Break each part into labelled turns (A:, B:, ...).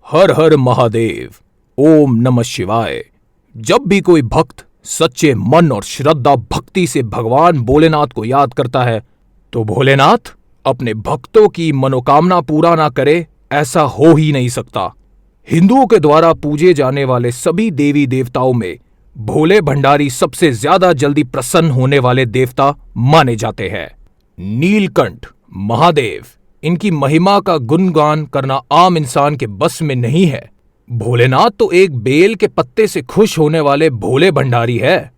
A: हर हर महादेव। ओम नमः शिवाय। जब भी कोई भक्त सच्चे मन और श्रद्धा भक्ति से भगवान भोलेनाथ को याद करता है तो भोलेनाथ अपने भक्तों की मनोकामना पूरा ना करे, ऐसा हो ही नहीं सकता। हिंदुओं के द्वारा पूजे जाने वाले सभी देवी देवताओं में भोले भंडारी सबसे ज्यादा जल्दी प्रसन्न होने वाले देवता माने जाते हैं। नीलकंठ महादेव, इनकी महिमा का गुणगान करना आम इंसान के बस में नहीं है। भोलेनाथ तो एक बेल के पत्ते से खुश होने वाले भोले भंडारी है।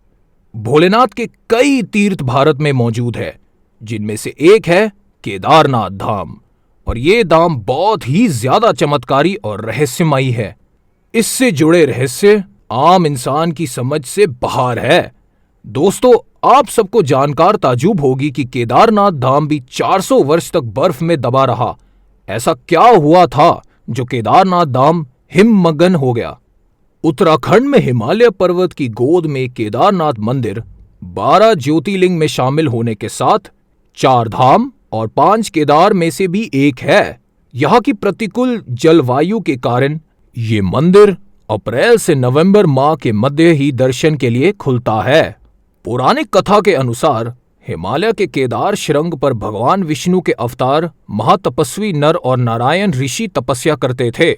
A: भोलेनाथ के कई तीर्थ भारत में मौजूद है, जिनमें से एक है केदारनाथ धाम, और ये धाम बहुत ही ज्यादा चमत्कारी और रहस्यमयी है। इससे जुड़े रहस्य आम इंसान की समझ से बाहर है। दोस्तों, आप सबको जानकार ताजुब होगी कि केदारनाथ धाम भी 400 वर्ष तक बर्फ में दबा रहा। ऐसा क्या हुआ था जो केदारनाथ धाम हिममग्न हो गया? उत्तराखंड में हिमालय पर्वत की गोद में केदारनाथ मंदिर 12 ज्योतिर्लिंग में शामिल होने के साथ 4 धाम और 5 केदार में से भी एक है। यहाँ की प्रतिकूल जलवायु के कारण ये मंदिर अप्रैल से नवंबर माह के मध्य ही दर्शन के लिए खुलता है। पौराणिक कथा के अनुसार हिमालय के केदार शृंग पर भगवान विष्णु के अवतार महातपस्वी नर और नारायण ऋषि तपस्या करते थे।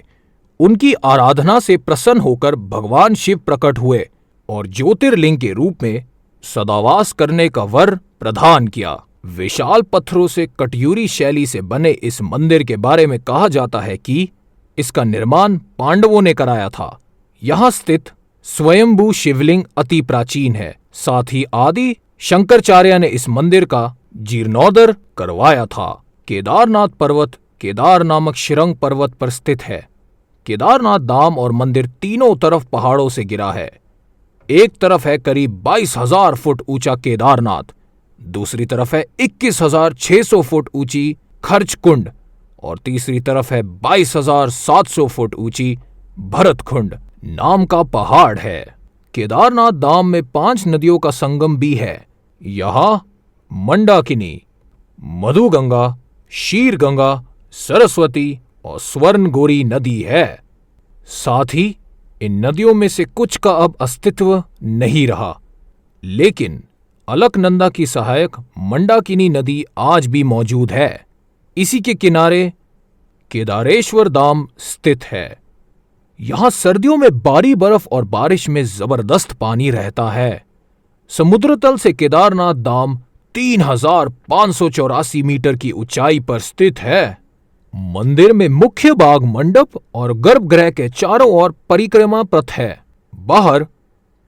A: उनकी आराधना से प्रसन्न होकर भगवान शिव प्रकट हुए और ज्योतिर्लिंग के रूप में सदावास करने का वर प्रदान किया। विशाल पत्थरों से कटयूरी शैली से बने इस मंदिर के बारे में कहा जाता है कि इसका निर्माण पांडवों ने कराया था। यहाँ स्थित स्वयंभू शिवलिंग अति प्राचीन है। साथ ही आदि शंकराचार्य ने इस मंदिर का जीर्णोद्धार करवाया था। केदारनाथ पर्वत केदार नामक शृंग पर्वत पर स्थित है। केदारनाथ धाम और मंदिर तीनों तरफ पहाड़ों से घिरा है। एक तरफ है करीब 22,000 फुट ऊंचा केदारनाथ, दूसरी तरफ है 21,600 फुट ऊंची खर्च कुंड और तीसरी तरफ है 22,700 फुट ऊंची भरत कुंड नाम का पहाड़ है। केदारनाथ धाम में 5 नदियों का संगम भी है। यहाँ मंदाकिनी, मधुगंगा, शीरगंगा, सरस्वती और स्वर्णगौरी नदी है। साथ ही इन नदियों में से कुछ का अब अस्तित्व नहीं रहा, लेकिन अलकनंदा की सहायक मंदाकिनी नदी आज भी मौजूद है। इसी के किनारे केदारेश्वर धाम स्थित है। यहां सर्दियों में भारी बर्फ और बारिश में जबरदस्त पानी रहता है। समुद्र तल से केदारनाथ धाम 3,584 मीटर की ऊंचाई पर स्थित है। मंदिर में मुख्य भाग मंडप और गर्भगृह के चारों ओर परिक्रमा पथ है। बाहर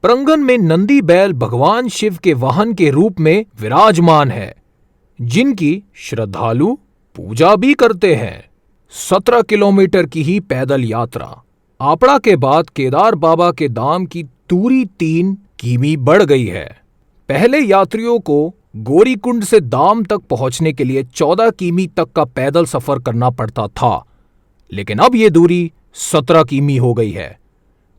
A: प्रांगण में नंदी बैल भगवान शिव के वाहन के रूप में विराजमान है, जिनकी श्रद्धालु पूजा भी करते हैं। 17 किलोमीटर की ही पैदल यात्रा। आपड़ा के बाद केदार बाबा के धाम की दूरी 3 किमी बढ़ गई है। पहले यात्रियों को गौरीकुंड से धाम तक पहुंचने के लिए 14 किमी तक का पैदल सफर करना पड़ता था, लेकिन अब यह दूरी 17 किमी हो गई है।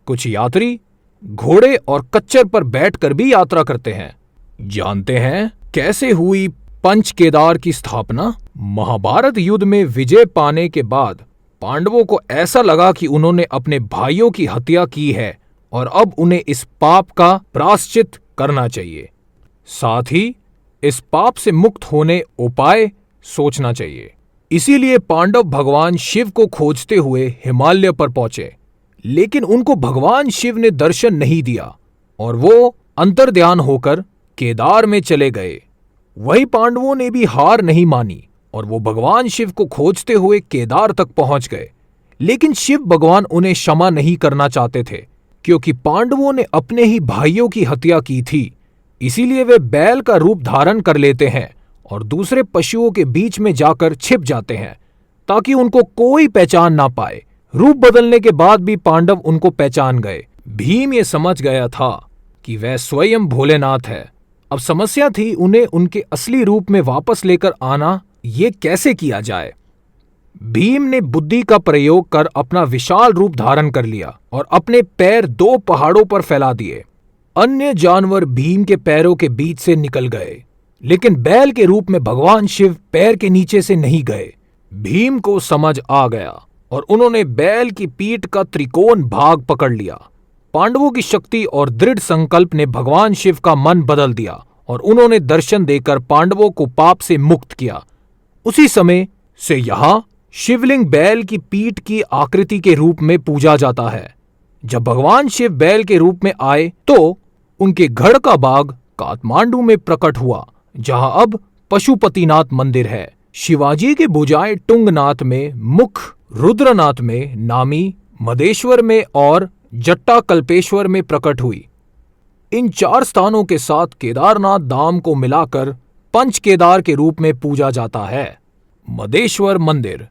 A: कुछ यात्री घोड़े और कच्चर पर बैठकर भी यात्रा करते हैं। जानते हैं कैसे हुई पंच केदार की स्थापना? महाभारत युद्ध में विजय पाने के बाद पांडवों को ऐसा लगा कि उन्होंने अपने भाइयों की हत्या की है और अब उन्हें इस पाप का प्रायश्चित करना चाहिए। साथ ही इस पाप से मुक्त होने उपाय सोचना चाहिए। इसीलिए पांडव भगवान शिव को खोजते हुए हिमालय पर पहुंचे, लेकिन उनको भगवान शिव ने दर्शन नहीं दिया और वो अंतर्ध्यान होकर केदार में चले गए। वही पांडवों ने भी हार नहीं मानी और वो भगवान शिव को खोजते हुए केदार तक पहुंच गए। लेकिन शिव भगवान उन्हें क्षमा नहीं करना चाहते थे, क्योंकि पांडवों ने अपने ही भाइयों की हत्या की थी। इसीलिए वे बैल का रूप धारण कर लेते हैं और दूसरे पशुओं के बीच में जाकर छिप जाते हैं, ताकि उनको कोई पहचान ना पाए। रूप बदलने के बाद भी पांडव उनको पहचान गए। भीम ये समझ गया था कि वह स्वयं भोलेनाथ है। अब समस्या थी उन्हें उनके असली रूप में वापस लेकर आना। ये कैसे किया जाए? भीम ने बुद्धि का प्रयोग कर अपना विशाल रूप धारण कर लिया और अपने पैर 2 पहाड़ों पर फैला दिए। अन्य जानवर भीम के पैरों के बीच से निकल गए, लेकिन बैल के रूप में भगवान शिव पैर के नीचे से नहीं गए। भीम को समझ आ गया और उन्होंने बैल की पीठ का त्रिकोण भाग पकड़ लिया। पांडवों की शक्ति और दृढ़ संकल्प ने भगवान शिव का मन बदल दिया और उन्होंने दर्शन देकर पांडवों को पाप से मुक्त किया। उसी समय से यहां शिवलिंग बैल की पीठ की आकृति के रूप में पूजा जाता है। जब भगवान शिव बैल के रूप में आए तो उनके गढ़ का बाग काठमांडू में प्रकट हुआ, जहां अब पशुपतिनाथ मंदिर है। शिवाजी की भुजाएं टुंगनाथ में, मुख रुद्रनाथ में, नामी मदेश्वर में और जट्टा कल्पेश्वर में प्रकट हुई। इन 4 स्थानों के साथ केदारनाथ धाम को मिलाकर पंच केदार के रूप में पूजा जाता है। मदेश्वर मंदिर।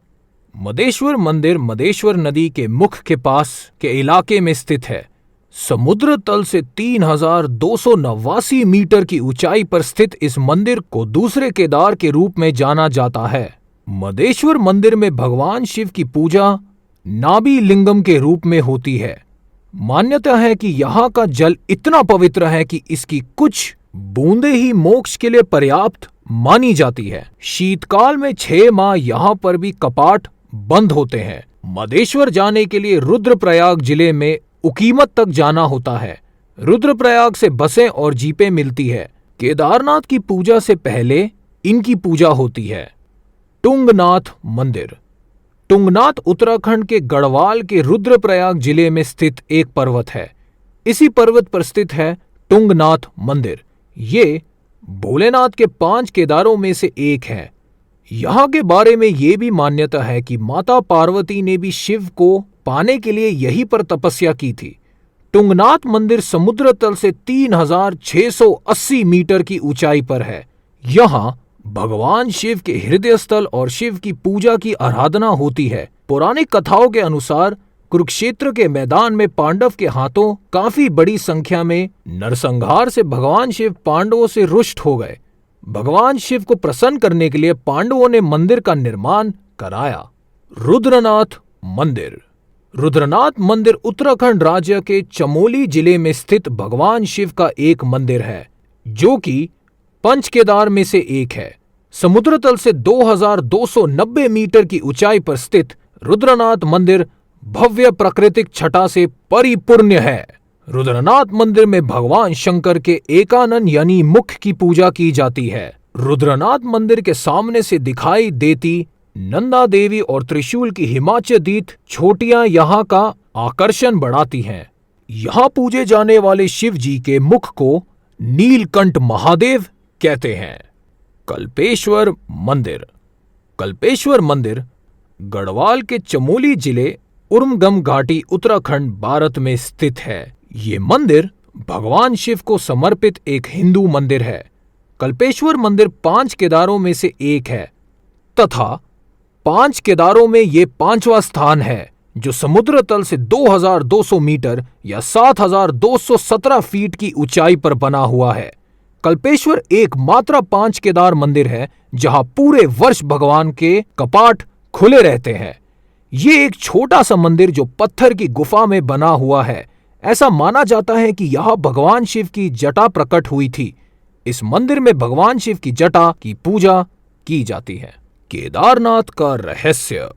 A: मदेश्वर मंदिर मदेश्वर नदी के मुख के पास के इलाके में स्थित है। समुद्र तल से 3289 मीटर की ऊंचाई पर स्थित इस मंदिर को दूसरे केदार के रूप में जाना जाता है। मदेश्वर मंदिर में भगवान शिव की पूजा नाभि लिंगम के रूप में होती है। मान्यता है कि यहाँ का जल इतना पवित्र है कि इसकी कुछ बूंदे ही मोक्ष के लिए पर्याप्त मानी जाती है। शीतकाल में 6 माह यहाँ पर भी कपाट बंद होते हैं। मदेश्वर जाने के लिए रुद्रप्रयाग जिले में उकीमत तक जाना होता है। रुद्रप्रयाग से बसें और जीपें मिलती है। केदारनाथ की पूजा से पहले इनकी पूजा होती है। टुंगनाथ मंदिर। टुंगनाथ उत्तराखंड के गढ़वाल के रुद्रप्रयाग जिले में स्थित एक पर्वत है। इसी पर्वत पर स्थित है टुंगनाथ मंदिर। ये भोलेनाथ के 5 केदारों में से एक है। यहाँ के बारे में ये भी मान्यता है कि माता पार्वती ने भी शिव को पाने के लिए यहीं पर तपस्या की थी। टुंगनाथ मंदिर समुद्र तल से 3680 मीटर की ऊंचाई पर है। यहाँ भगवान शिव के हृदय स्थल और शिव की पूजा की आराधना होती है। पौराणिक कथाओं के अनुसार कुरुक्षेत्र के मैदान में पांडव के हाथों काफी बड़ी संख्या में नरसंहार से भगवान शिव पांडवों से रुष्ट हो गए। भगवान शिव को प्रसन्न करने के लिए पांडवों ने मंदिर का निर्माण कराया। रुद्रनाथ मंदिर। रुद्रनाथ मंदिर उत्तराखंड राज्य के चमोली जिले में स्थित भगवान शिव का एक मंदिर है, जो कि पंच केदार में से एक है। समुद्र तल से 2290 मीटर की ऊंचाई पर स्थित रुद्रनाथ मंदिर भव्य प्राकृतिक छटा से परिपूर्ण है। रुद्रनाथ मंदिर में भगवान शंकर के एकानन यानी मुख की पूजा की जाती है। रुद्रनाथ मंदिर के सामने से दिखाई देती नंदा देवी और त्रिशूल की हिमाचलित छोटियां यहाँ का आकर्षण बढ़ाती हैं। यहाँ पूजे जाने वाले शिव जी के मुख को नीलकंठ महादेव कहते हैं। कल्पेश्वर मंदिर। कल्पेश्वर मंदिर गढ़वाल के चमोली जिले उर्मगम घाटी उत्तराखंड भारत में स्थित है। ये मंदिर भगवान शिव को समर्पित एक हिंदू मंदिर है। कल्पेश्वर मंदिर 5 केदारों में से एक है तथा 5 केदारों में ये 5वां स्थान है, जो समुद्र तल से 2200 मीटर या 7217 फीट की ऊंचाई पर बना हुआ है। कल्पेश्वर एकमात्र 5 केदार मंदिर है जहां पूरे वर्ष भगवान के कपाट खुले रहते हैं। ये एक छोटा सा मंदिर जो पत्थर की गुफा में बना हुआ है। ऐसा माना जाता है कि यहां भगवान शिव की जटा प्रकट हुई थी। इस मंदिर में भगवान शिव की जटा की पूजा की जाती है। केदारनाथ का रहस्य।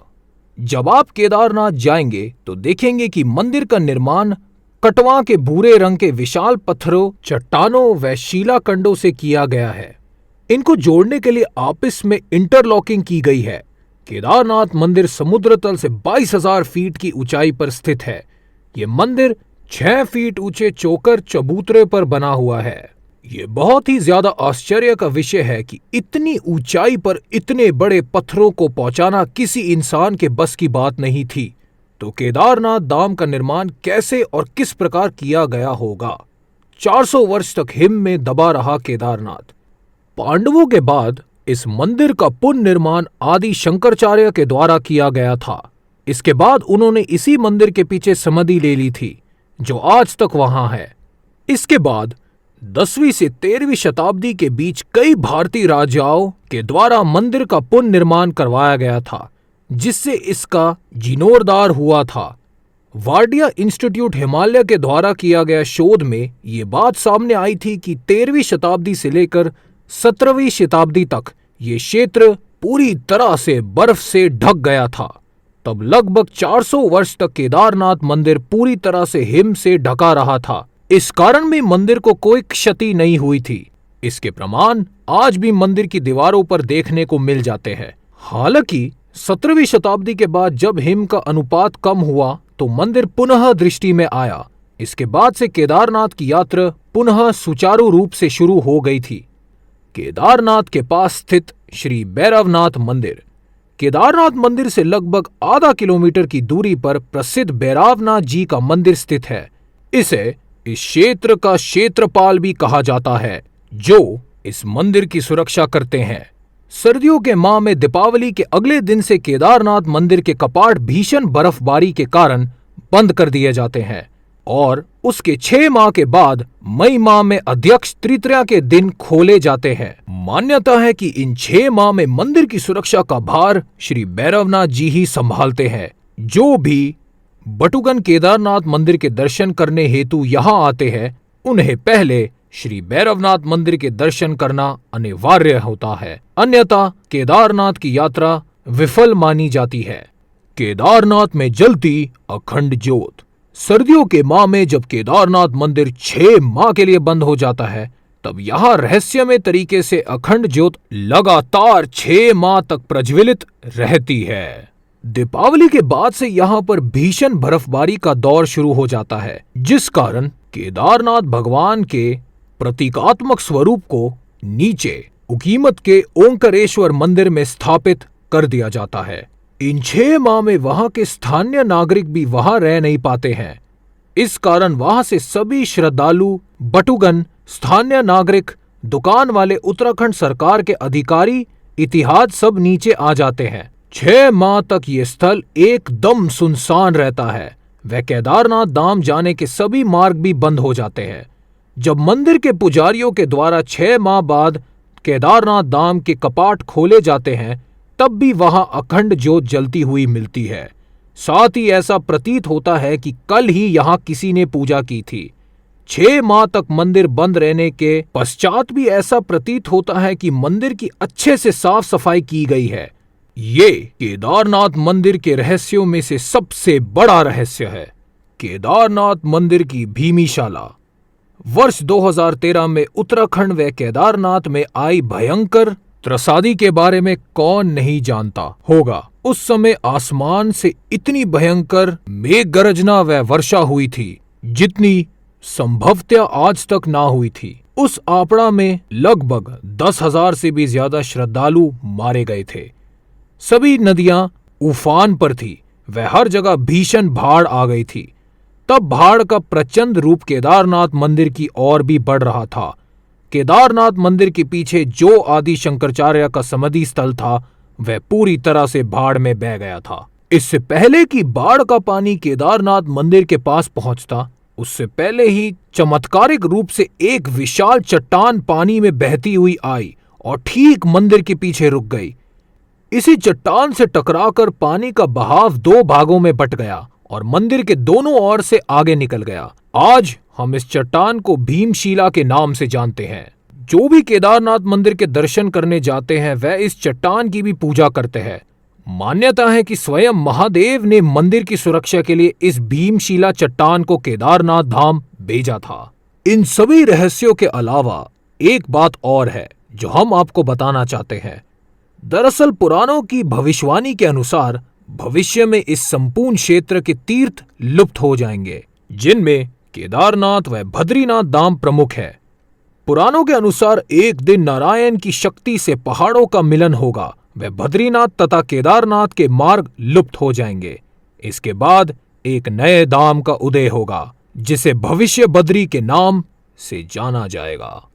A: जब आप केदारनाथ जाएंगे तो देखेंगे कि मंदिर का निर्माण कटवा के भूरे रंग के विशाल पत्थरों, चट्टानों व शिलाखंडों से किया गया है। इनको जोड़ने के लिए आपस में इंटरलॉकिंग की गई है। केदारनाथ मंदिर समुद्र तल से 22,000 फीट की ऊंचाई पर स्थित है। ये मंदिर 6 फीट ऊंचे चौकर चबूतरे पर बना हुआ है। ये बहुत ही ज्यादा आश्चर्य का विषय है कि इतनी ऊंचाई पर इतने बड़े पत्थरों को पहुंचाना किसी इंसान के बस की बात नहीं थी। तो केदारनाथ धाम का निर्माण कैसे और किस प्रकार किया गया होगा? 400 वर्ष तक हिम में दबा रहा केदारनाथ। पांडवों के बाद इस मंदिर का पुनर्निर्माण आदि शंकराचार्य के द्वारा किया गया था। इसके बाद उन्होंने इसी मंदिर के पीछे समाधि ले ली थी, जो आज तक वहां है। इसके बाद 10वीं से 13वीं शताब्दी के बीच कई भारतीय राजाओं के द्वारा मंदिर का पुनर्निर्माण करवाया गया था, जिससे इसका जीर्णोद्धार हुआ था। वाडिया इंस्टीट्यूट हिमालय के द्वारा किया गया शोध में ये बात सामने आई थी कि 13वीं शताब्दी से लेकर 17वीं शताब्दी तक ये क्षेत्र पूरी तरह से बर्फ से ढक गया था तब लगभग 400 वर्ष तक केदारनाथ मंदिर पूरी तरह से हिम से ढका रहा था। इस कारण भी मंदिर को कोई क्षति नहीं हुई थी। इसके प्रमाण आज भी मंदिर की दीवारों पर देखने को मिल जाते हैं। हालांकि 17वीं शताब्दी के बाद जब हिम का अनुपात कम हुआ तो मंदिर पुनः दृष्टि में आया। इसके बाद से केदारनाथ की यात्रा पुनः सुचारू रूप से शुरू हो गई थी। केदारनाथ के पास स्थित श्री भैरवनाथ मंदिर। केदारनाथ मंदिर से लगभग आधा किलोमीटर की दूरी पर प्रसिद्ध भैरवनाथ जी का मंदिर स्थित है। इसे इस क्षेत्र का क्षेत्रपाल भी कहा जाता है, जो इस मंदिर की सुरक्षा करते हैं। सर्दियों के माह में दीपावली के अगले दिन से केदारनाथ मंदिर के कपाट भीषण बर्फबारी के कारण बंद कर दिए जाते हैं और उसके 6 माह के बाद मई माह में अध्यक्ष तृतीया के दिन खोले जाते हैं। मान्यता है कि इन 6 माह में मंदिर की सुरक्षा का भार श्री भैरवनाथ जी ही संभालते हैं। जो भी बटुकन केदारनाथ मंदिर के दर्शन करने हेतु यहाँ आते हैं, उन्हें पहले श्री भैरवनाथ मंदिर के दर्शन करना अनिवार्य होता है, अन्यथा केदारनाथ की यात्रा विफल मानी जाती है। केदारनाथ में जलती अखंड ज्योत। सर्दियों के माह में जब केदारनाथ मंदिर 6 माह के लिए बंद हो जाता है, तब यहाँ रहस्यमय तरीके से अखंड ज्योत लगातार 6 माह तक प्रज्वलित रहती है। दीपावली के बाद से यहाँ पर भीषण बर्फबारी का दौर शुरू हो जाता है, जिस कारण केदारनाथ भगवान के प्रतीकात्मक स्वरूप को नीचे उकीमत के ओंकारेश्वर मंदिर में स्थापित कर दिया जाता है। इन 6 माह में वहां के स्थानीय नागरिक भी वहां रह नहीं पाते हैं। इस कारण वहां से सभी श्रद्धालु, बटुकन, स्थानीय नागरिक, दुकान वाले, उत्तराखंड सरकार के अधिकारी, इतिहाद सब नीचे आ जाते हैं। 6 माह तक ये स्थल एकदम सुनसान रहता है। वह केदारनाथ धाम जाने के सभी मार्ग भी बंद हो जाते हैं। जब मंदिर के पुजारियों के द्वारा 6 माह बाद केदारनाथ धाम के कपाट खोले जाते हैं, तब भी वहां अखंड ज्योत जलती हुई मिलती है। साथ ही ऐसा प्रतीत होता है कि कल ही यहां किसी ने पूजा की थी। 6 माह तक मंदिर बंद रहने के पश्चात भी ऐसा प्रतीत होता है कि मंदिर की अच्छे से साफ सफाई की गई है। ये केदारनाथ मंदिर के रहस्यों में से सबसे बड़ा रहस्य है। केदारनाथ मंदिर की भीमिशाला। वर्ष 2013 में उत्तराखंड व केदारनाथ में आई भयंकर त्रसादी के बारे में कौन नहीं जानता होगा। उस समय आसमान से इतनी भयंकर मेघ गर्जना व वर्षा हुई थी जितनी संभवतः आज तक ना हुई थी। उस आपदा में लगभग 10,000 से भी ज्यादा श्रद्धालु मारे गए थे। सभी नदियां उफान पर थी व हर जगह भीषण बाढ़ आ गई थी। तब बाढ़ का प्रचंड रूप केदारनाथ मंदिर की ओर भी बढ़ रहा था। केदारनाथ मंदिर के पीछे जो आदि शंकराचार्य का समाधि स्थल था, वह पूरी तरह से बाढ़ में बह गया था। इससे पहले कि बाढ़ का पानी केदारनाथ मंदिर के पास पहुंचता, उससे पहले ही चमत्कारिक रूप से एक विशाल चट्टान पानी में बहती हुई आई और ठीक मंदिर के पीछे रुक गई। इसी चट्टान से टकराकर पानी का बहाव 2 भागों में बट गया और मंदिर के दोनों ओर से आगे निकल गया। आज हम इस चट्टान को भीमशिला के नाम से जानते हैं। जो भी केदारनाथ मंदिर के दर्शन करने जाते हैं, वह इस चट्टान की भी पूजा करते हैं। मान्यता है कि स्वयं महादेव ने मंदिर की सुरक्षा के लिए इस भीमशिला चट्टान को केदारनाथ धाम भेजा था। इन सभी रहस्यों के अलावा एक बात और है जो हम आपको बताना चाहते हैं। दरअसल पुराणों की भविष्यवाणी के अनुसार भविष्य में इस संपूर्ण क्षेत्र के तीर्थ लुप्त हो जाएंगे, जिनमें केदारनाथ व बद्रीनाथ धाम प्रमुख है। पुराणों के अनुसार एक दिन नारायण की शक्ति से पहाड़ों का मिलन होगा व बद्रीनाथ तथा केदारनाथ के मार्ग लुप्त हो जाएंगे। इसके बाद एक नए धाम का उदय होगा, जिसे भविष्य बद्री के नाम से जाना जाएगा।